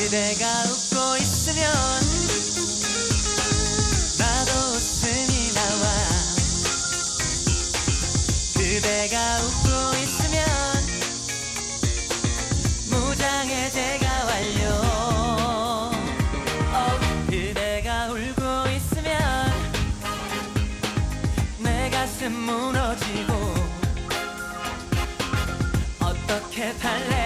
그대가 웃고 있으면 나도 웃음이 나와. 그대가 웃고 있으면 무장해제가 완료. 그대가 울고 있으면 내 가슴 무너지고 어떻게 달래